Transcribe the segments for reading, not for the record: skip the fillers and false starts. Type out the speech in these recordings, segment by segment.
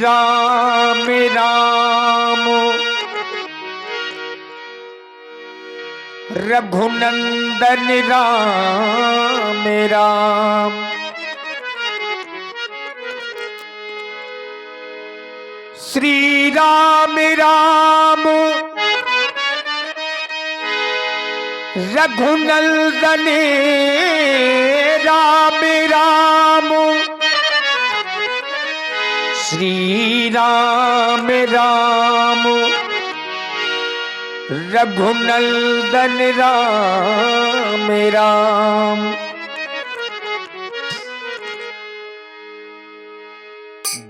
राम राम रघुनंदन राम राम। श्री राम राम रघुनंदन राम राम। श्री राम राम रघुनंदन राम राम।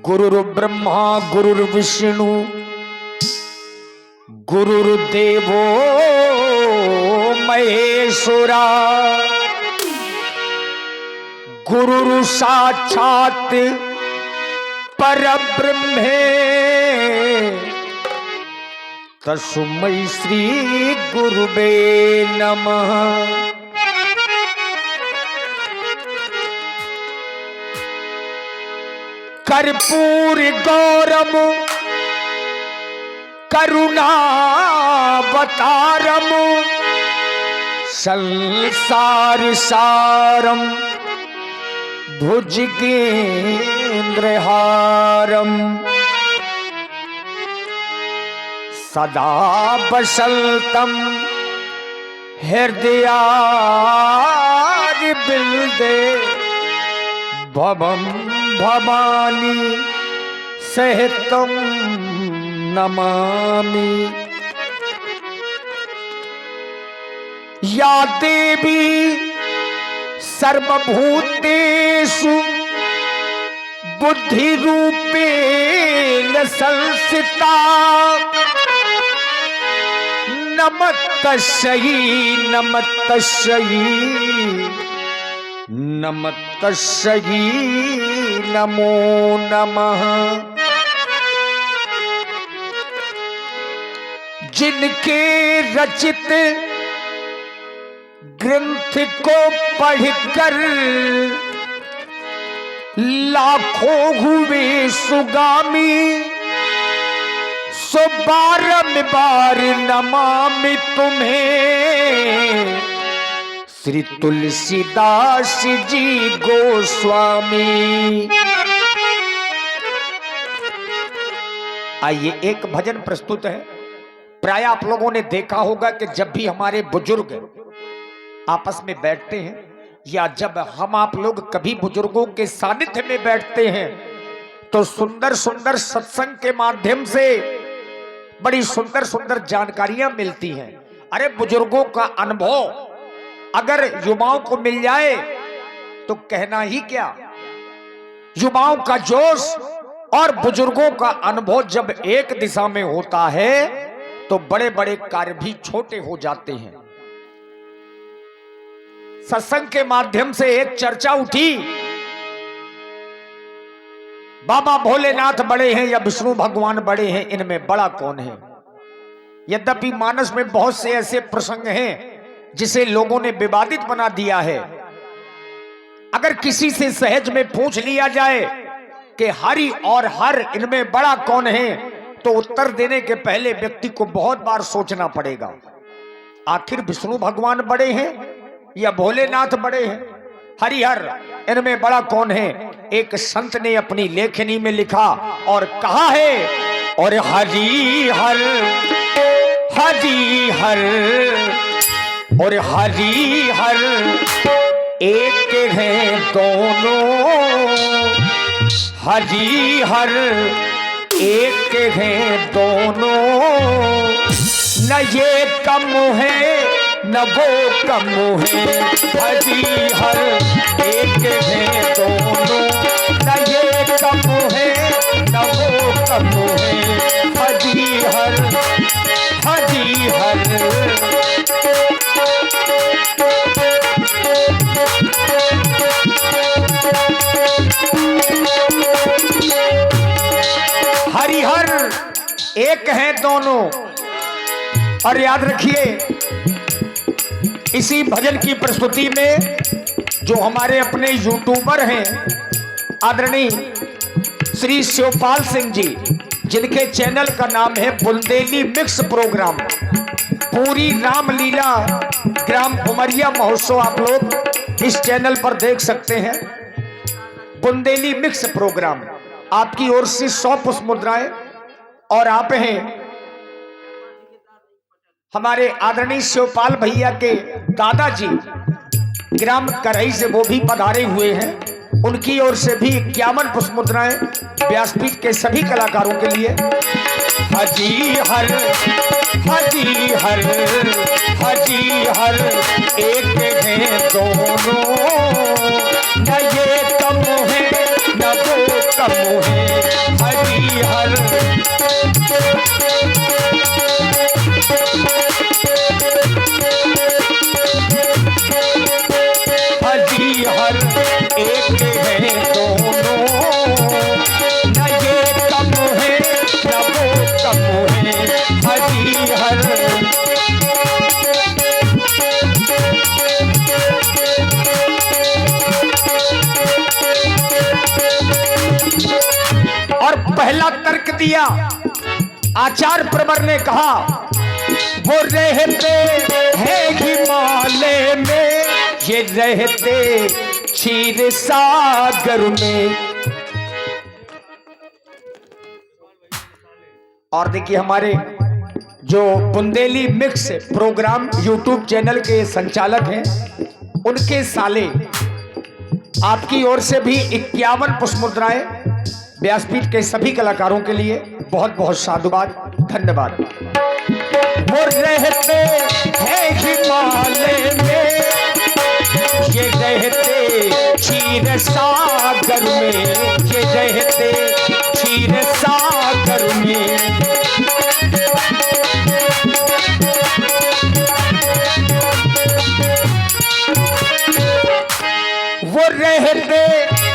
गुरुर्ब्रह्मा गुरुर्विष्णु गुरुर्देवो महेश्वरा। गुरु साक्षात परब्रह्मे तस्मै श्री गुरुवे नमः। कर्पूर गौरम करुणावतारम संसार सारम भुजगेन्द्रहारम। सदा वसंतम हृदयारविंदे भवम भवानी सहितं नमामि। या देवी सर्वभूतेषु बुद्धिरूपेण संस्थिता। नमस्तस्यै नमस्तस्यै नमस्तस्यै नमो नमः। जिनके रचित ग्रंथ को पढ़कर लाखों हुए सुगामी। सो बारंबार नमामि तुम्हें श्री तुलसीदास जी गोस्वामी। आइए एक भजन प्रस्तुत है। प्राय आप लोगों ने देखा होगा कि जब भी हमारे बुजुर्ग आपस में बैठते हैं या जब हम आप लोग कभी बुजुर्गों के सानिध्य में बैठते हैं तो सुंदर सुंदर सत्संग के माध्यम से बड़ी सुंदर सुंदर जानकारियां मिलती हैं। अरे बुजुर्गों का अनुभव अगर युवाओं को मिल जाए तो कहना ही क्या। युवाओं का जोश और बुजुर्गों का अनुभव जब एक दिशा में होता है तो बड़े बड़े कार्य भी छोटे हो जाते हैं। सत्संग के माध्यम से एक चर्चा उठी, बाबा भोलेनाथ बड़े हैं या विष्णु भगवान बड़े हैं, इनमें बड़ा कौन है। यद्यपि मानस में बहुत से ऐसे प्रसंग हैं जिसे लोगों ने विवादित बना दिया है। अगर किसी से सहज में पूछ लिया जाए कि हरि और हर इनमें बड़ा कौन है तो उत्तर देने के पहले व्यक्ति को बहुत बार सोचना पड़ेगा। आखिर विष्णु भगवान बड़े हैं या भोलेनाथ बड़े हैं, हरिहर इनमें बड़ा कौन है। एक संत ने अपनी लेखनी में लिखा और कहा है, और हरि हर और हरि हर एक हैं दोनों। हरि हर एक हैं दोनों। न ये कम है न वो कम है। हरि हर एक हैं दोनों। न ये कम है न वो कम है। हरि हर हरिहर एक हैं दोनों। और याद रखिए इसी भजन की प्रस्तुति में जो हमारे अपने यूट्यूबर हैं आदरणीय श्री शिवपाल सिंह जी, जिनके चैनल का नाम है बुंदेली मिक्स प्रोग्राम। पूरी रामलीला ग्राम उमरिया महोत्सव आप लोग इस चैनल पर देख सकते हैं। बुंदेली मिक्स प्रोग्राम आपकी ओर से 100 पुष्प मुद्राएं। और आप हैं हमारे आदरणीय शिवपाल भैया के दादाजी ग्राम करही से, वो भी पधारे हुए हैं। उनकी ओर से भी 51 पुष्प मुद्राएं व्यासपीठ के सभी कलाकारों के लिए। हाजी हर हाजी हर हाजी हर एक हैं दोनों, न ये कम है न वो कम है। हाजी हर हाजी हर एक है दोनों, न ये कम है न वो कम है। हाजी हर और पहला तर्क दिया आचार्य प्रवर ने कहा, वो रहते हैं हिमालय में, ये रहते क्षीर सागर में। और देखिए हमारे जो Bundeli mix programme YouTube channel के संचालक हैं, उनके साले आपकी ओर से भी 51 पुष्प मुद्राएं व्यासपीठ के सभी कलाकारों के लिए बहुत बहुत साधुवाद, धन्यवाद। वो रहते हैं हिमालय में, ये रहते क्षीर सागर में, ये रहते क्षीर सागर में। वो रहते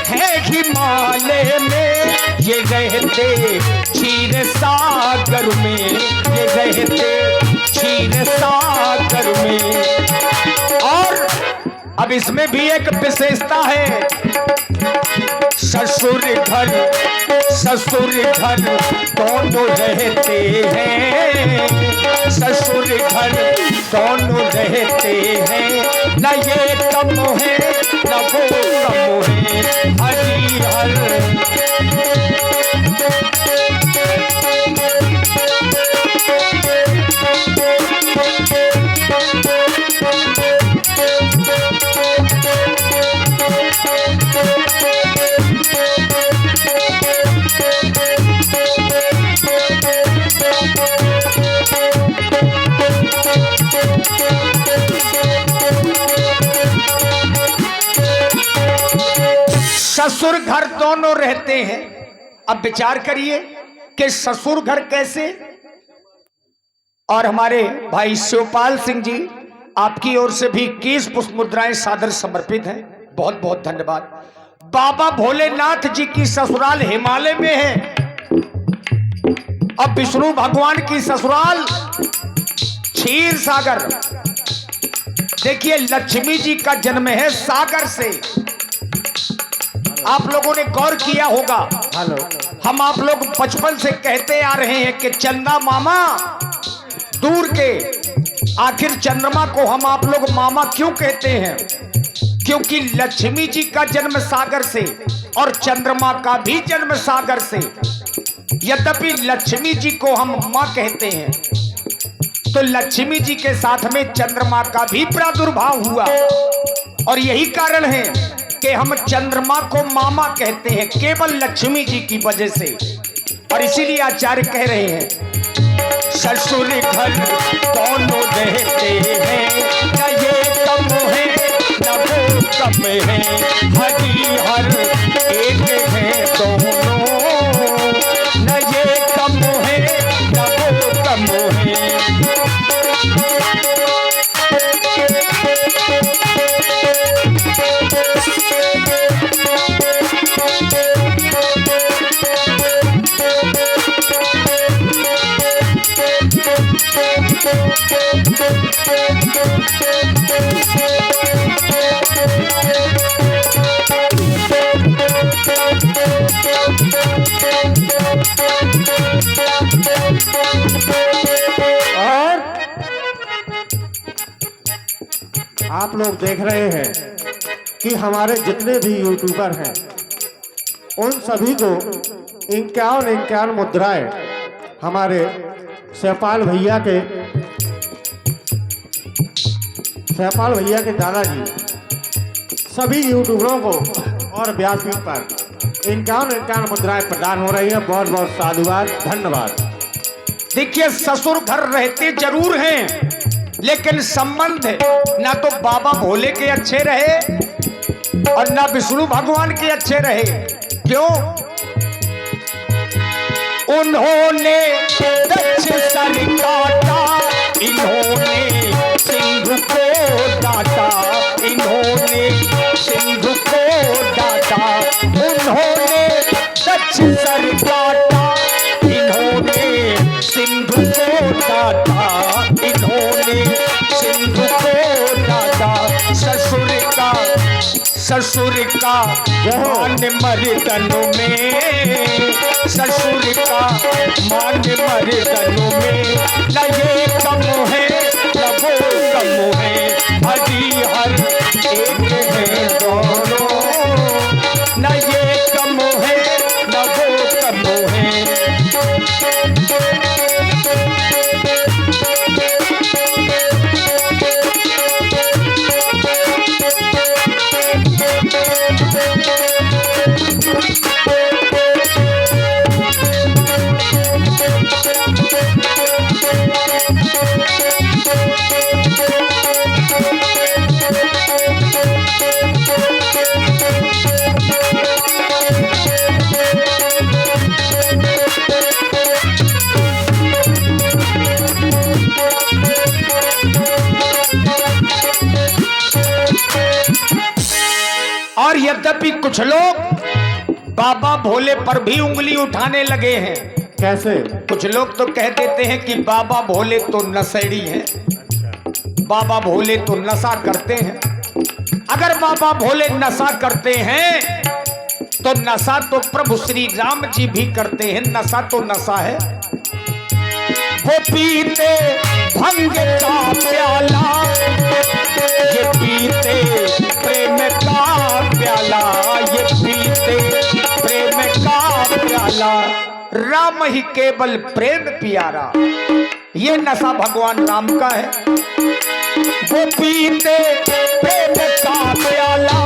हैं हिमालय में, ये रहते क्षीर सागर में, ये रहते क्षीर सागर में। और अब इसमें भी एक विशेषता है, ससुर घर दोनों रहते हैं, ससुर घर दोनों रहते हैं, न ये कम है न वो कम है। हरी हर ससुर घर दोनों रहते हैं। अब विचार करिए कि ससुर घर कैसे। और हमारे भाई शिवपाल सिंह जी, आपकी ओर से भी 21 पुष्प मुद्राएं सादर समर्पित हैं, बहुत बहुत धन्यवाद। बाबा भोलेनाथ जी की ससुराल हिमालय में है। अब विष्णु भगवान की ससुराल क्षीर सागर। देखिए लक्ष्मी जी का जन्म है सागर से। आप लोगों ने गौर किया होगा, हम आप लोग बचपन से कहते आ रहे हैं कि चंदा मामा दूर के। आखिर चंद्रमा को हम आप लोग मामा क्यों कहते हैं? क्योंकि लक्ष्मी जी का जन्म सागर से और चंद्रमा का भी जन्म सागर से। यद्यपि लक्ष्मी जी को हम माँ कहते हैं, तो लक्ष्मी जी के साथ में चंद्रमा का भी प्रादुर्भाव हुआ। और यही कारण है कि हम चंद्रमा को मामा कहते हैं, केवल लक्ष्मी जी की वजह से। और इसीलिए आचार्य कह रहे हैं, ससुर घर दोनों रहते हैं, न ये कम है न वो कम है। हरी हर एक है दोनों, न ये कम है न वो कम है। आप लोग देख रहे हैं कि हमारे जितने भी यूट्यूबर हैं उन सभी को 51 मुद्राएं हमारे सहपाल भैया के दादाजी सभी यूट्यूबरों को और व्यासपीठ पर 51 मुद्राएं प्रदान हो रही हैं। बहुत बहुत साधुवाद, धन्यवाद। देखिए, ससुर घर रहते जरूर हैं, लेकिन संबंध ना तो बाबा भोले के अच्छे रहे और ना विष्णु भगवान के अच्छे रहे। क्यों? उन्होंने दक्ष सर काटा, इन्होंने सिंधु को डांटा, इन्होंने सिंधु को डांटा। उन्होंने दक्ष सर काटा, इन्होंने सिंधु को डांटा, इन्होंने सिंधु को डांटा। ससुर का मान मर्दनों में, ससुर का मान मर्दनों में, न ये कम है न वो कम है, हरी हर एक है दोनों, न ये कम है न वो कम है। और यद्यपि कुछ लोग बाबा भोले पर भी उंगली उठाने लगे हैं। कैसे? कुछ लोग तो कह देते हैं कि बाबा भोले तो नशेड़ी हैं, बाबा भोले तो नशा करते हैं। अगर बाबा भोले नशा करते हैं तो नशा तो प्रभु श्री राम जी भी करते हैं। नशा तो नशा है। वो पीते भंग का प्याला, ये पीते प्रेम का प्याला, ये पीते प्रेम का प्याला। राम ही केवल प्रेम प्यारा, ये नशा भगवान राम का है। वो पीते प्रेम का प्याला,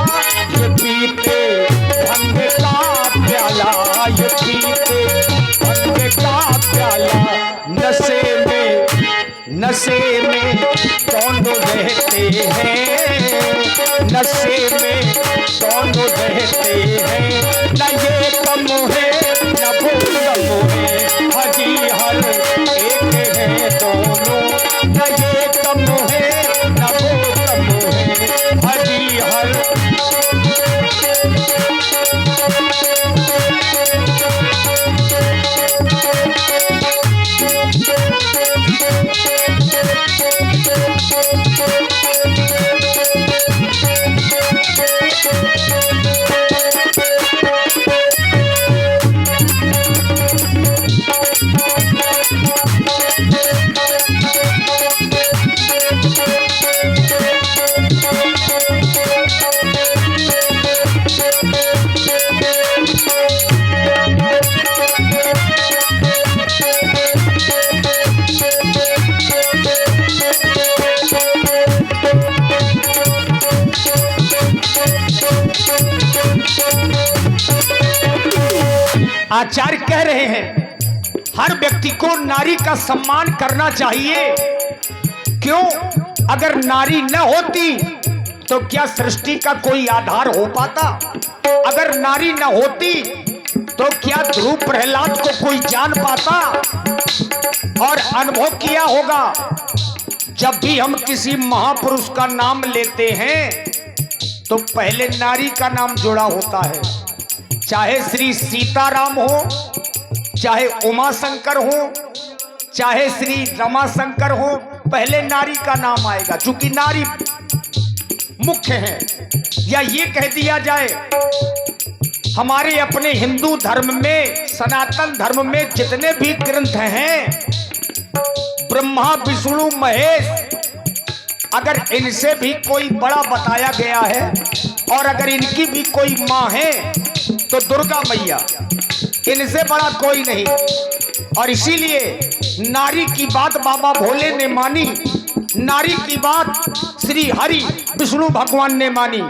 ये पीते भंग का प्याला, ये पीते भंग का प्याला। नशे में दोनों रहते हैं, नशे में दोनों रहते हैं, न ये कम है न वो कम है, हजी हर एक है दोनों, न ये कम है न वो कम है, हजी हर। आचार्य कह रहे हैं हर व्यक्ति को नारी का सम्मान करना चाहिए। क्यों? अगर नारी न होती तो क्या सृष्टि का कोई आधार हो पाता? अगर नारी न होती तो क्या ध्रुव प्रहलाद को कोई जान पाता? और अनुभव किया होगा, जब भी हम किसी महापुरुष का नाम लेते हैं तो पहले नारी का नाम जुड़ा होता है। चाहे श्री सीताराम हो, चाहे उमा शंकर हो, चाहे श्री रमा शंकर हो, पहले नारी का नाम आएगा, चूंकि नारी मुख्य है। या ये कह दिया जाए, हमारे अपने हिंदू धर्म में, सनातन धर्म में जितने भी ग्रंथ हैं, ब्रह्मा विष्णु महेश अगर इनसे भी कोई बड़ा बताया गया है और अगर इनकी भी कोई माँ है तो दुर्गा मैया, इनसे बड़ा कोई नहीं। और इसीलिए नारी की बात बाबा भोले ने मानी, नारी की बात श्री हरि विष्णु भगवान ने मानी।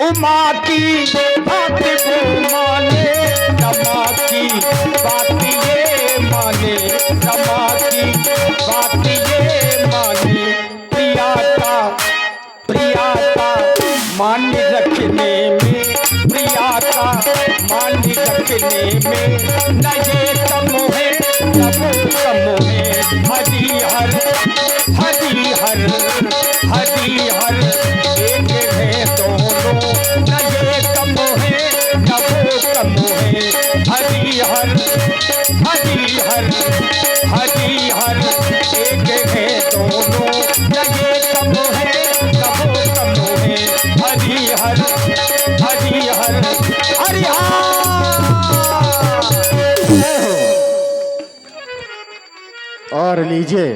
उमा की बात को माने, रमा की बात ये माने, रमा की बात ये माने। प्रिया का मान रखने में, प्रिया का मान रखने में न ये कम है न वो कम है। हरि हर हरि हर हरि हर एक है दोनों, न ये कम है न वो कम है। हरि हर हरि हर हरि हर एक है दोनों, न ये कम है न वो कम है। हरि हर हरि हर हरि और लीजिए